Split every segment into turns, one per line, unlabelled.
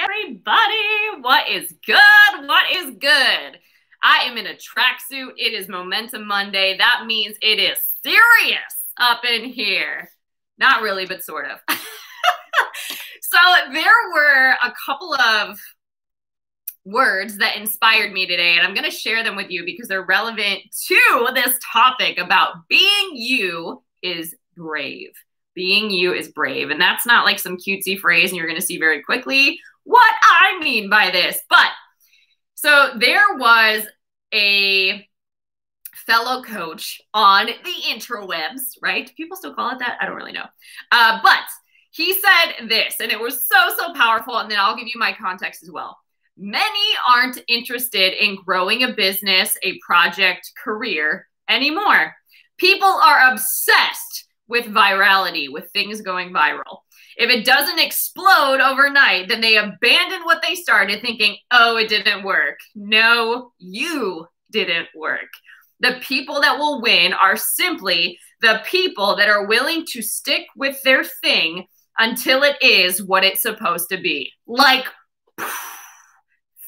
everybody. What is good? What is good? I am in a tracksuit. It is Momentum Monday. That means it is serious up in here. Not really, but sort of. So there were a couple of words that inspired me today, and I'm going to share them with you because they're relevant to this topic about being you is brave. Being you is brave. And that's not like some cutesy phrase, and you're going to see very quickly what I mean by this. But so there was a fellow coach on the interwebs, right? Do people still call it that? I don't really know. But he said this, and it was so powerful. And then I'll give you my context as well. Many aren't interested in growing a business, a project, career anymore. People are obsessed with virality, with things going viral. If it doesn't explode overnight, then they abandon what they started thinking, oh, it didn't work. No, you didn't work. The people that will win are simply the people that are willing to stick with their thing until it is what it's supposed to be. Like,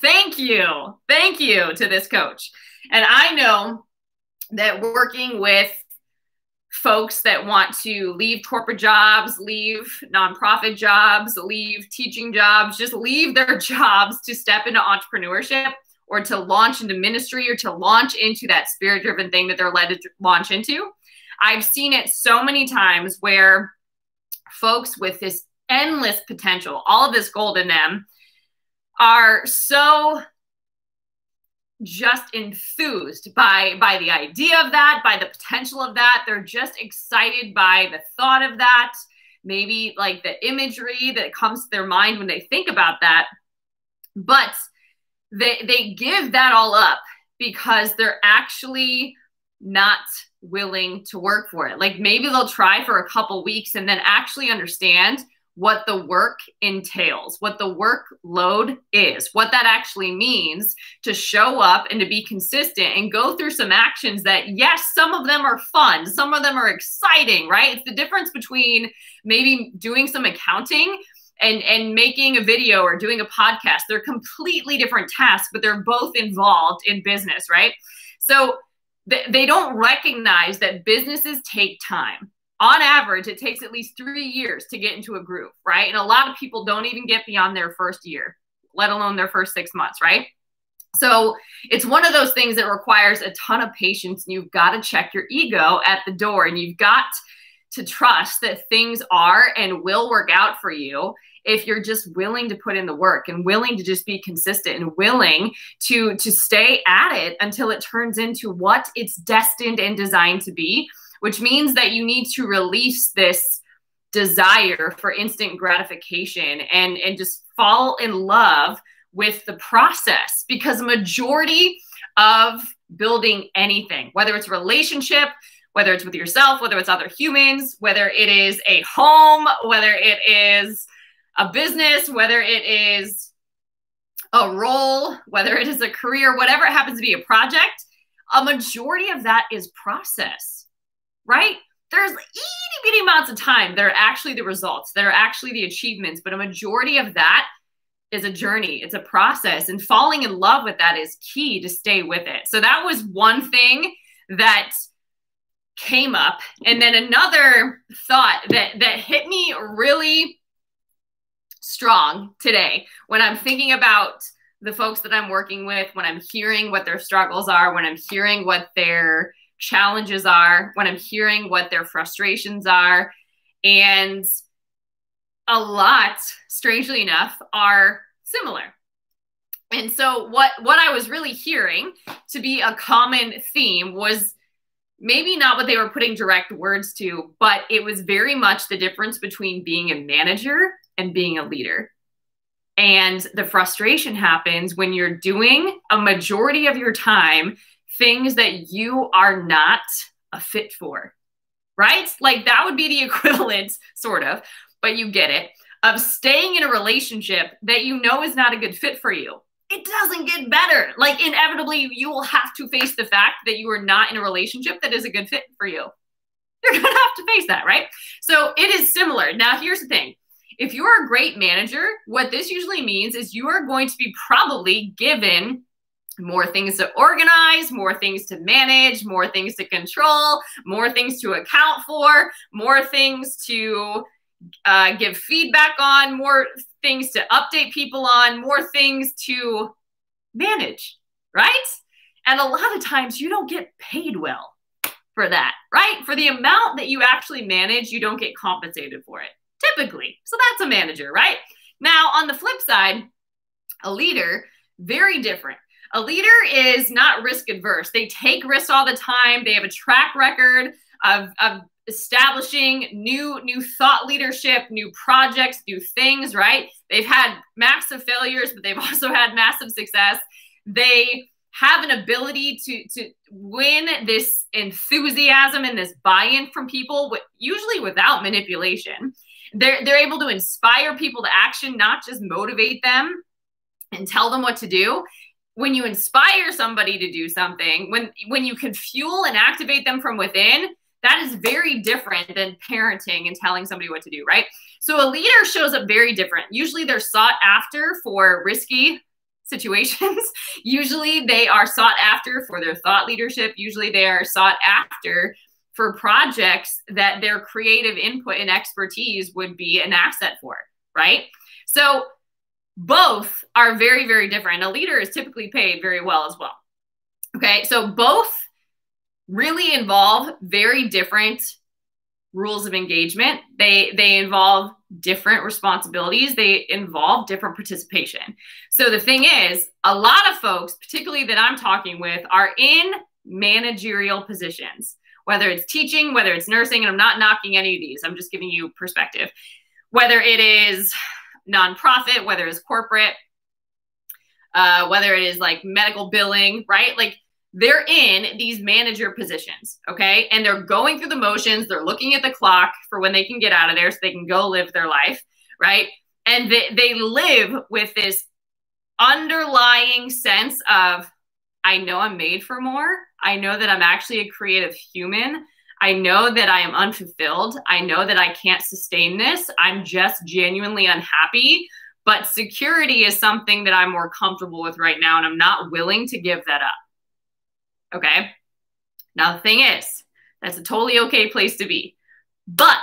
thank you to this coach. And I know that working with folks that want to leave corporate jobs, leave nonprofit jobs, leave teaching jobs, just leave their jobs to step into entrepreneurship or to launch into ministry or to launch into that spirit-driven thing that they're led to launch into. I've seen it so many times where folks with this endless potential, all of this gold in them, are so just enthused by the idea of that, by the potential of that. They're just excited by the thought of that, maybe like the imagery that comes to their mind when they think about that. But they give that all up because they're actually not willing to work for it. Like maybe they'll try for a couple weeks and then actually understand what the work entails, what the workload is, what that actually means to show up and to be consistent and go through some actions that, yes, some of them are fun, some of them are exciting, right? It's the difference between maybe doing some accounting and making a video or doing a podcast. They're completely different tasks, but they're both involved in business, right? So they don't recognize that businesses take time. On average, it takes at least 3 years to get into a groove, right? And a lot of people don't even get beyond their first year, let alone their first 6 months, right? So it's one of those things that requires a ton of patience, and you've got to check your ego at the door, and you've got to trust that things are and will work out for you if you're just willing to put in the work and willing to just be consistent and willing to stay at it until it turns into what it's destined and designed to be, which means that you need to release this desire for instant gratification and just fall in love with the process, because the majority of building anything, whether it's a relationship, whether it's with yourself, whether it's other humans, whether it is a home, whether it is a business, whether it is a role, whether it is a career, whatever it happens to be, a project, a majority of that is process, right? There's itty bitty amounts of time that are actually the results, that are actually the achievements, but a majority of that is a journey. It's a process, and falling in love with that is key to stay with it. So that was one thing that came up. And then another thought that hit me really strong today when I'm thinking about the folks that I'm working with, when I'm hearing what their struggles are, when I'm hearing what their challenges are, when I'm hearing what their frustrations are. And a lot, strangely enough, are similar. And so what I was really hearing to be a common theme was maybe not what they were putting direct words to, but it was very much the difference between being a manager and being a leader. And the frustration happens when you're doing a majority of your time things that you are not a fit for, right? Like that would be the equivalent, sort of, but you get it, of staying in a relationship that you know is not a good fit for you. It doesn't get better. Like inevitably, you will have to face the fact that you are not in a relationship that is a good fit for you. You're going to have to face that, right? So it is similar. Now, here's the thing. If you're a great manager, what this usually means is you are going to be probably given more things to organize, more things to manage, more things to control, more things to account for, more things to give feedback on, more things to update people on, more things to manage, right? And a lot of times you don't get paid well for that, right? For the amount that you actually manage, you don't get compensated for it, typically. So that's a manager, right? Now, on the flip side, a leader, very different. A leader is not risk adverse. They take risks all the time. They have a track record of establishing new thought leadership, new projects, new things, right? They've had massive failures, but they've also had massive success. They have an ability to win this enthusiasm and this buy-in from people, usually without manipulation. They're able to inspire people to action, not just motivate them and tell them what to do. When you inspire somebody to do something, when you can fuel and activate them from within, that is very different than parenting and telling somebody what to do, right? So a leader shows up very different. Usually they're sought after for risky situations. Usually they are sought after for their thought leadership. Usually they are sought after for projects that their creative input and expertise would be an asset for, right? So both are very, very different. A leader is typically paid very well as well. Okay, so both really involve very different rules of engagement. They involve different responsibilities. They involve different participation. So the thing is, a lot of folks, particularly that I'm talking with, are in managerial positions, whether it's teaching, whether it's nursing, and I'm not knocking any of these. I'm just giving you perspective. Whether it is nonprofit, whether it's corporate, whether it is like medical billing, right? Like they're in these manager positions, okay? And they're going through the motions. They're looking at the clock for when they can get out of there so they can go live their life, right? And they live with this underlying sense of, I know I'm made for more. I know that I'm actually a creative human. I know that I am unfulfilled. I know that I can't sustain this. I'm just genuinely unhappy, but security is something that I'm more comfortable with right now, and I'm not willing to give that up. Okay? Now, the thing is, that's a totally okay place to be, but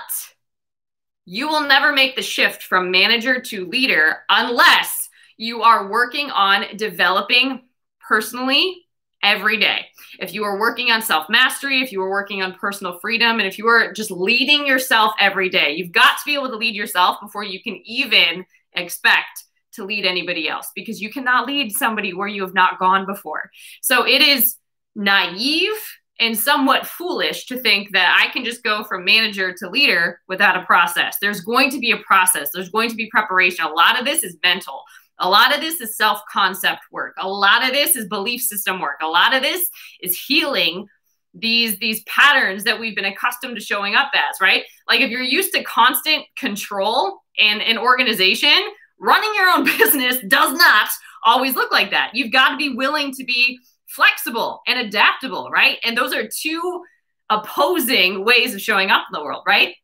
you will never make the shift from manager to leader unless you are working on developing personally every day. If you are working on self-mastery, if you are working on personal freedom, and if you are just leading yourself every day, you've got to be able to lead yourself before you can even expect to lead anybody else, because you cannot lead somebody where you have not gone before. So it is naive and somewhat foolish to think that I can just go from manager to leader without a process. There's going to be a process. There's going to be preparation. A lot of this is mental. A lot of this is self-concept work. A lot of this is belief system work. A lot of this is healing these patterns that we've been accustomed to showing up as, right? Like if you're used to constant control and an organization, running your own business does not always look like that. You've got to be willing to be flexible and adaptable, right? And those are two opposing ways of showing up in the world, right?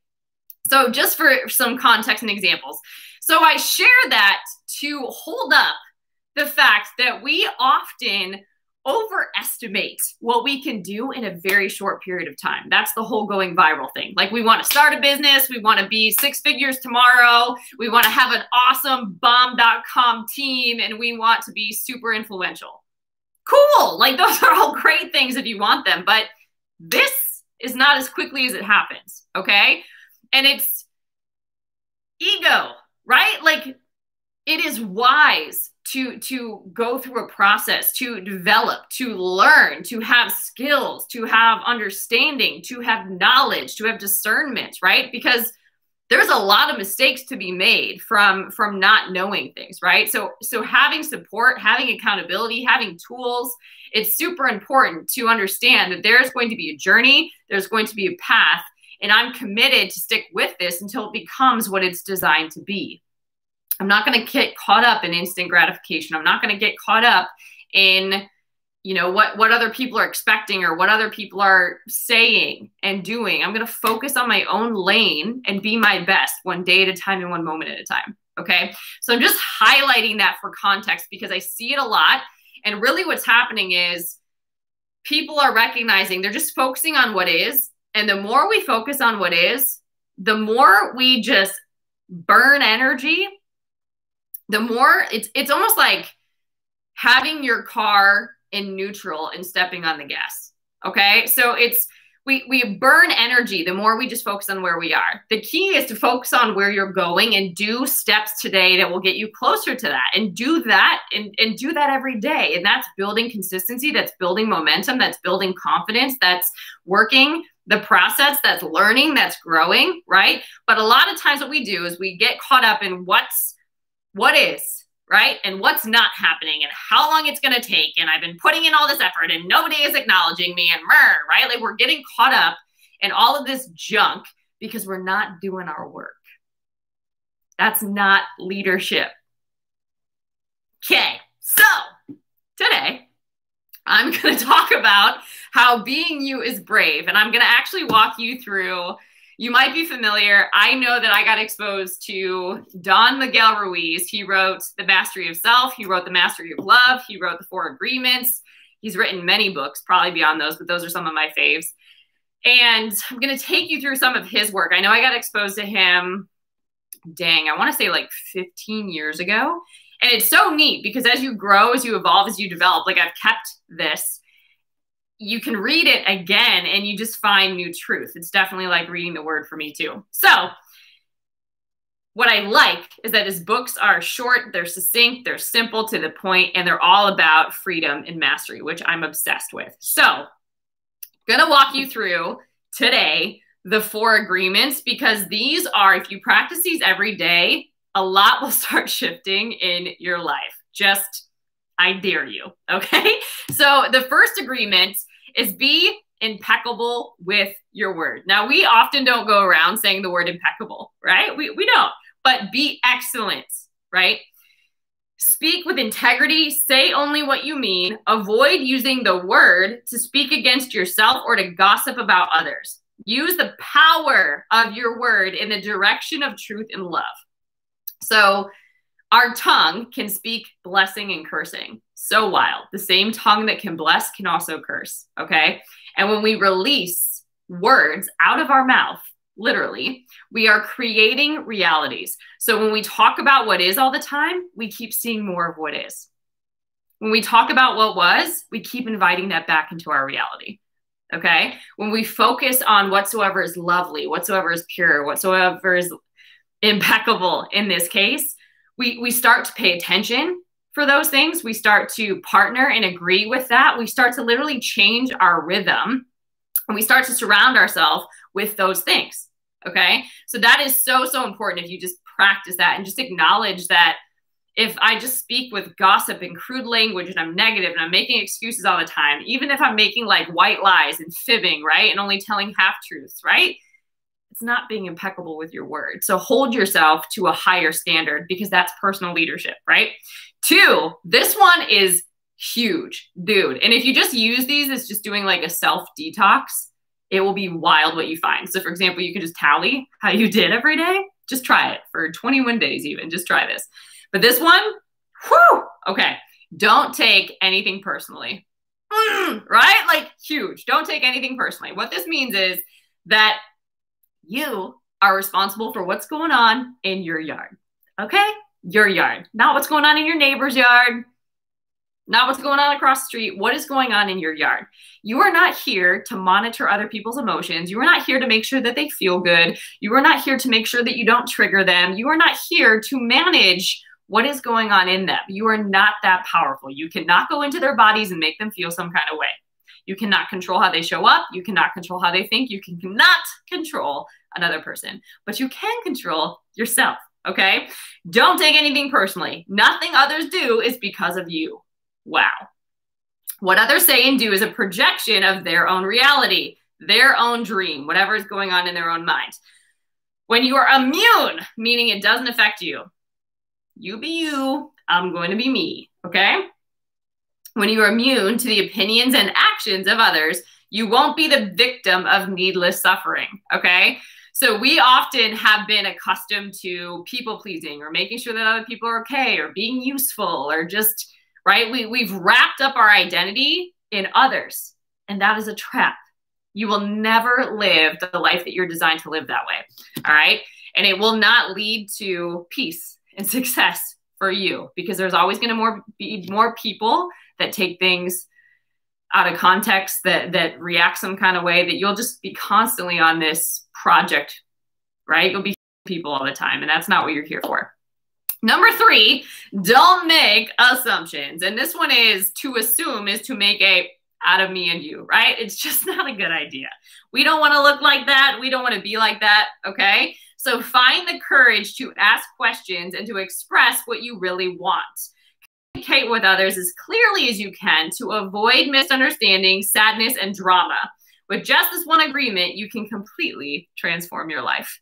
So just for some context and examples. So I share that to hold up the fact that we often overestimate what we can do in a very short period of time. That's the whole going viral thing. Like we want to start a business. We want to be 6 figures tomorrow. We want to have an awesome bomb.com team, and we want to be super influential. Cool. Like those are all great things if you want them, but this is not as quickly as it happens. Okay. And it's ego, right? Like it is wise to go through a process, to develop, to learn, to have skills, to have understanding, to have knowledge, to have discernment, right? Because there's a lot of mistakes to be made from not knowing things, right? So having support, having accountability, having tools, it's super important to understand that there's going to be a journey, there's going to be a path, and I'm committed to stick with this until it becomes what it's designed to be. I'm not going to get caught up in instant gratification. I'm not going to get caught up in, you know, what other people are expecting or what other people are saying and doing. I'm going to focus on my own lane and be my best one day at a time and one moment at a time. Okay. So I'm just highlighting that for context because I see it a lot. And really what's happening is people are recognizing they're just focusing on what is. And the more we focus on what is, the more we just burn energy, the more it's almost like having your car in neutral and stepping on the gas. Okay. So we burn energy the more we just focus on where we are. The key is to focus on where you're going and do steps today that will get you closer to that, and do that and do that every day. And that's building consistency. That's building momentum. That's building confidence. That's working the process. That's learning. That's growing. Right. But a lot of times what we do is we get caught up in what is, right? And what's not happening and how long it's going to take. And I've been putting in all this effort and nobody is acknowledging me and right? Like we're getting caught up in all of this junk because we're not doing our work. That's not leadership. Okay. So today I'm going to talk about how being you is brave. And I'm going to actually walk you through. You might be familiar. I know that I got exposed to Don Miguel Ruiz. He wrote The Mastery of Self. He wrote The Mastery of Love. He wrote The Four Agreements. He's written many books, probably beyond those, but those are some of my faves. And I'm going to take you through some of his work. I know I got exposed to him, I want to say like 15 years ago. And it's so neat because as you grow, as you evolve, as you develop, like I've kept this, you can read it again and you just find new truth. It's definitely like reading the word for me too. So what I like is that his books are short, they're succinct, they're simple to the point, and they're all about freedom and mastery, which I'm obsessed with. So I'm gonna walk you through today the 4 agreements, because these are, if you practice these every day, a lot will start shifting in your life. Just, I dare you, okay? So the first agreement is be impeccable with your word. Now, we often don't go around saying the word impeccable, right? We don't, but be excellent, right? Speak with integrity, say only what you mean, avoid using the word to speak against yourself or to gossip about others. Use the power of your word in the direction of truth and love. So our tongue can speak blessing and cursing. So wild. The same tongue that can bless can also curse, okay? And when we release words out of our mouth, literally, we are creating realities. So when we talk about what is all the time, we keep seeing more of what is. When we talk about what was, we keep inviting that back into our reality, okay? When we focus on whatsoever is lovely, whatsoever is pure, whatsoever is impeccable in this case, we start to pay attention for those things. We start to partner and agree with that. We start to literally change our rhythm, and we start to surround ourselves with those things. Okay. So that is so, so important. If you just practice that and just acknowledge that if I just speak with gossip and crude language and I'm negative and I'm making excuses all the time, even if I'm making like white lies and fibbing, right? And only telling half truths, right? It's not being impeccable with your word. So hold yourself to a higher standard, because that's personal leadership, right? 2, this one is huge, dude. And if you just use these as just doing like a self detox, it will be wild what you find. So for example, you could just tally how you did every day. Just try it for 21 days even. Just try this. But this one, whew, okay. Don't take anything personally, right? Like huge. Don't take anything personally. What this means is that you are responsible for what's going on in your yard, okay? Your yard, not what's going on in your neighbor's yard, not what's going on across the street. What is going on in your yard? You are not here to monitor other people's emotions. You are not here to make sure that they feel good. You are not here to make sure that you don't trigger them. You are not here to manage what is going on in them. You are not that powerful. You cannot go into their bodies and make them feel some kind of way. You cannot control how they show up. You cannot control how they think. You cannot control another person, but you can control yourself, okay? Don't take anything personally. Nothing others do is because of you. Wow. What others say and do is a projection of their own reality, their own dream, whatever is going on in their own mind. When you are immune, meaning it doesn't affect you, you be you, I'm going to be me, okay? When you are immune to the opinions and actions of others, you won't be the victim of needless suffering, okay? So we often have been accustomed to people pleasing or making sure that other people are okay or being useful or just, right? We've wrapped up our identity in others, and that is a trap. You will never live the life that you're designed to live that way, all right? And it will not lead to peace and success for you, because there's always going to be more people that take things out of context, that react some kind of way, that you'll just be constantly on this project, right? You'll be people all the time, and that's not what you're here for. Number 3, don't make assumptions. And this one is to assume is to make a out of me and you, right? It's just not a good idea. We don't want to look like that. We don't want to be like that, okay? So find the courage to ask questions and to express what you really want. Communicate with others as clearly as you can to avoid misunderstanding, sadness, and drama. With just this one agreement, you can completely transform your life.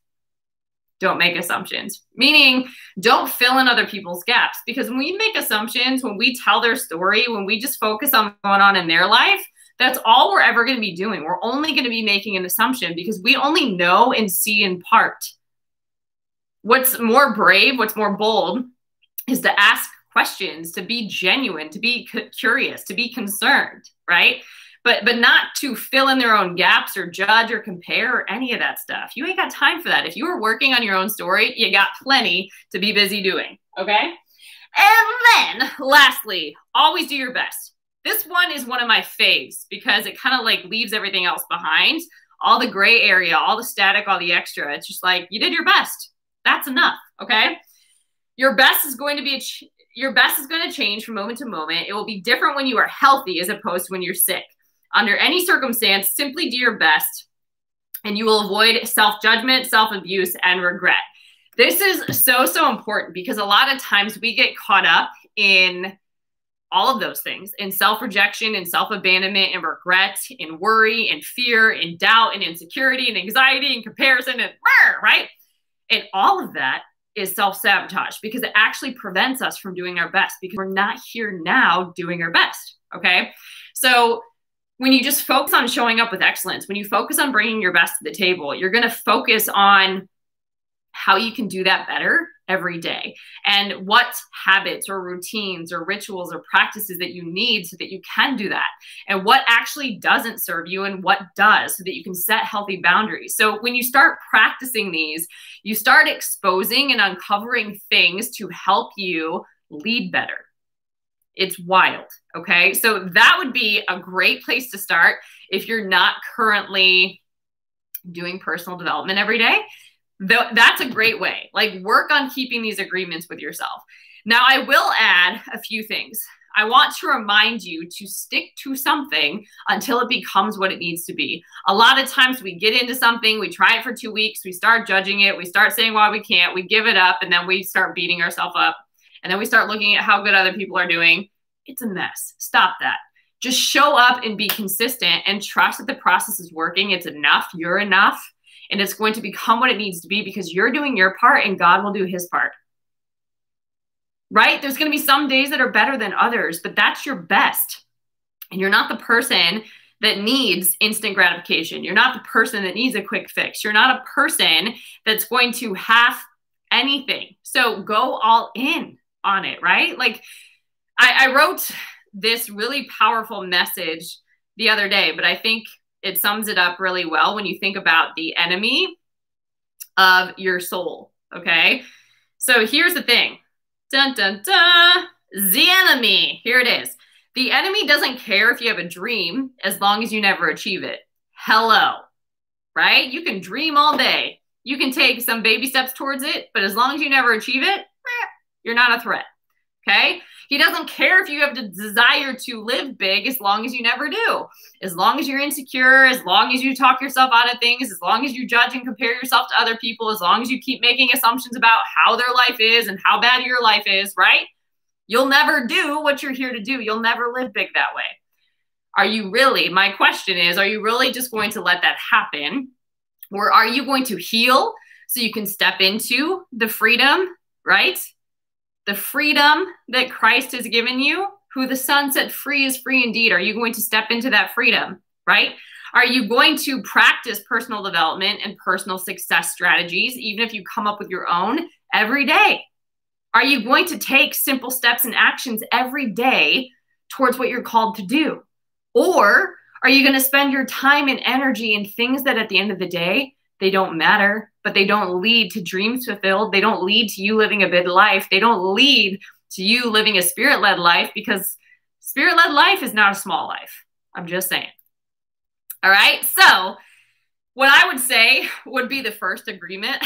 Don't make assumptions, meaning don't fill in other people's gaps. Because when we make assumptions, when we tell their story, when we just focus on what's going on in their life, that's all we're ever going to be doing. We're only going to be making an assumption because we only know and see in part. What's more brave, what's more bold is to ask questions, to be genuine, to be curious, to be concerned, right? But not to fill in their own gaps or judge or compare or any of that stuff. You ain't got time for that. If you are working on your own story, you got plenty to be busy doing, okay? And then, lastly, always do your best. This one is one of my faves because it kind of like leaves everything else behind. All the gray area, all the static, all the extra. It's just like, you did your best. That's enough, okay? Your best is going to change from moment to moment. It will be different when you are healthy as opposed to when you're sick. Under any circumstance, simply do your best and you will avoid self-judgment, self-abuse, and regret. This is so, so important because a lot of times we get caught up in all of those things, in self-rejection and self-abandonment and regret and worry and fear and doubt and insecurity and anxiety and comparison and right? And all of that is self-sabotage because it actually prevents us from doing our best because we're not here now doing our best, okay? So when you just focus on showing up with excellence, when you focus on bringing your best to the table, you're going to focus on how you can do that better every day and what habits or routines or rituals or practices that you need so that you can do that and what actually doesn't serve you and what does so that you can set healthy boundaries. So when you start practicing these, you start exposing and uncovering things to help you lead better. It's wild, okay? So that would be a great place to start if you're not currently doing personal development every day. That's a great way. Like, work on keeping these agreements with yourself. Now, I will add a few things. I want to remind you to stick to something until it becomes what it needs to be. A lot of times we get into something, we try it for 2 weeks, we start judging it, we start saying why we can't, we give it up, and then we start beating ourselves up. And then we start looking at how good other people are doing. It's a mess. Stop that. Just show up and be consistent and trust that the process is working. It's enough. You're enough. And it's going to become what it needs to be because you're doing your part and God will do his part. Right? There's going to be some days that are better than others, but that's your best. And you're not the person that needs instant gratification. You're not the person that needs a quick fix. You're not a person that's going to have anything. So go all in on it, right? Like I wrote this really powerful message the other day, but I think it sums it up really well when you think about the enemy of your soul, okay? So here's the thing. Dun, dun, dun. The enemy. Here it is. The enemy doesn't care if you have a dream as long as you never achieve it. Hello, right? You can dream all day. You can take some baby steps towards it, but as long as you never achieve it, you're not a threat, okay? He doesn't care if you have the desire to live big as long as you never do. As long as you're insecure, as long as you talk yourself out of things, as long as you judge and compare yourself to other people, as long as you keep making assumptions about how their life is and how bad your life is, right? You'll never do what you're here to do. You'll never live big that way. Are you really, my question is, are you really just going to let that happen? Or are you going to heal so you can step into the freedom, right? The freedom that Christ has given you, Who the Son set free is free indeed. Are you going to step into that freedom, right? Are you going to practice personal development and personal success strategies, even if you come up with your own every day? Are you going to take simple steps and actions every day towards what you're called to do? Or are you going to spend your time and energy in things that at the end of the day, they don't matter, but they don't lead to dreams fulfilled. They don't lead to you living a big life. They don't lead to you living a spirit-led life, because spirit-led life is not a small life. I'm just saying. All right. So what I would say would be the first agreement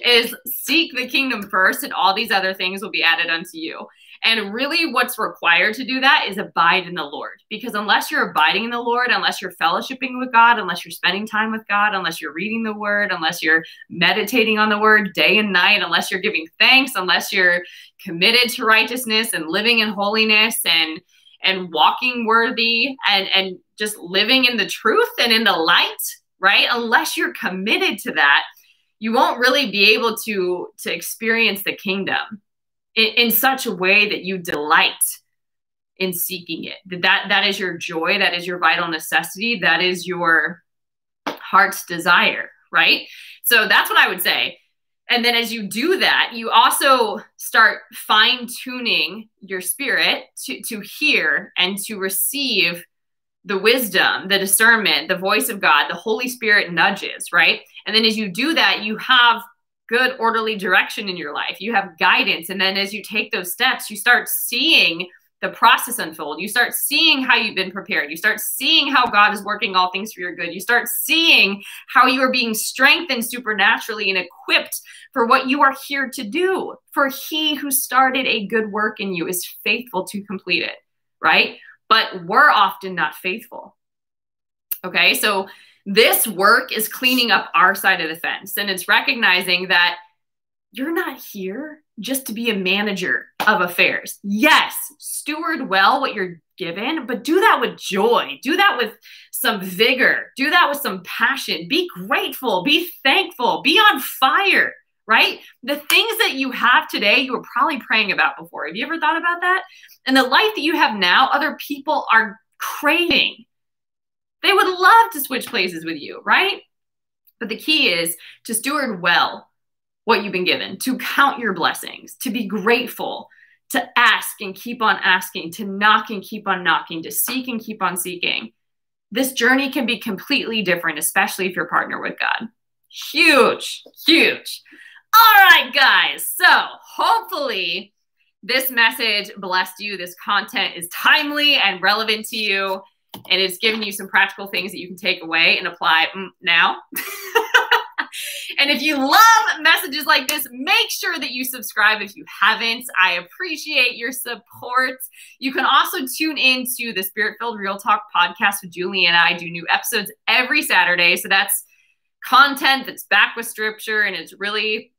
is seek the kingdom first, and all these other things will be added unto you. And really what's required to do that is abide in the Lord, because unless you're abiding in the Lord, unless you're fellowshipping with God, unless you're spending time with God, unless you're reading the word, unless you're meditating on the word day and night, unless you're giving thanks, unless you're committed to righteousness and living in holiness and walking worthy and just living in the truth and in the light, right? Unless you're committed to that, you won't really be able to experience the kingdom in such a way that you delight in seeking it. That is your joy. That is your vital necessity. That is your heart's desire, right? So that's what I would say. And then as you do that, you also start fine-tuning your spirit to hear and to receive the wisdom, the discernment, the voice of God, the Holy Spirit nudges, right? And then as you do that, you have good orderly direction in your life. You have guidance. And then as you take those steps, you start seeing the process unfold. You start seeing how you've been prepared. You start seeing how God is working all things for your good. You start seeing how you are being strengthened supernaturally and equipped for what you are here to do. For he who started a good work in you is faithful to complete it, right? But we're often not faithful. Okay, so this work is cleaning up our side of the fence, and it's recognizing that you're not here just to be a manager of affairs. Yes, steward well what you're given, but do that with joy. Do that with some vigor. Do that with some passion. Be grateful. Be thankful. Be on fire, right? The things that you have today, you were probably praying about before. Have you ever thought about that? And the life that you have now, other people are craving. They would love to switch places with you, right? But the key is to steward well what you've been given, to count your blessings, to be grateful, to ask and keep on asking, to knock and keep on knocking, to seek and keep on seeking. This journey can be completely different, especially if you're partnered with God. Huge, huge. All right, guys. So hopefully this message blessed you. This content is timely and relevant to you, and it's giving you some practical things that you can take away and apply now. And if you love messages like this, make sure that you subscribe if you haven't. I appreciate your support. You can also tune in to the Spirit-Filled Real Talk podcast with Juliana. I do new episodes every Saturday. So that's content that's backed with scripture, and it's really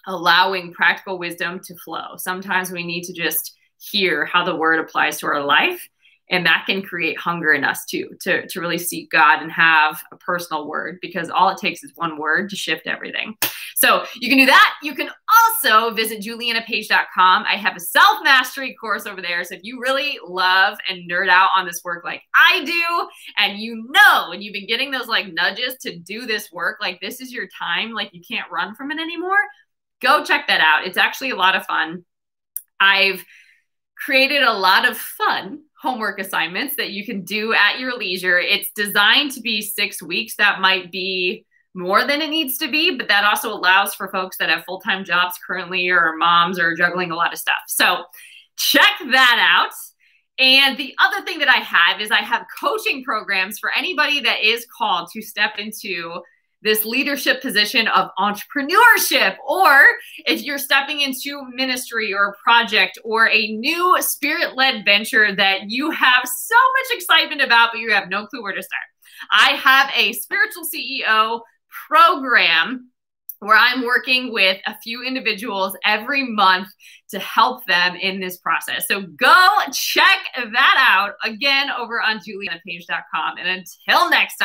allowing practical wisdom to flow. Sometimes we need to just hear how the word applies to our life. And that can create hunger in us too, to really seek God and have a personal word, because all it takes is one word to shift everything. So you can do that. You can also visit julianapage.com. I have a self-mastery course over there. So if you really love and nerd out on this work like I do, and and you've been getting those like nudges to do this work, like this is your time, like you can't run from it anymore, go check that out. It's actually a lot of fun. I've created a lot of fun homework assignments that you can do at your leisure. It's designed to be 6 weeks. That might be more than it needs to be, but that also allows for folks that have full-time jobs currently, or moms, or juggling a lot of stuff. So check that out. And the other thing that I have coaching programs for anybody that is called to step into this leadership position of entrepreneurship, or if you're stepping into ministry or a project or a new spirit-led venture that you have so much excitement about, but you have no clue where to start. I have a spiritual CEO program where I'm working with a few individuals every month to help them in this process. So go check that out again over on julianapage.com. And until next time.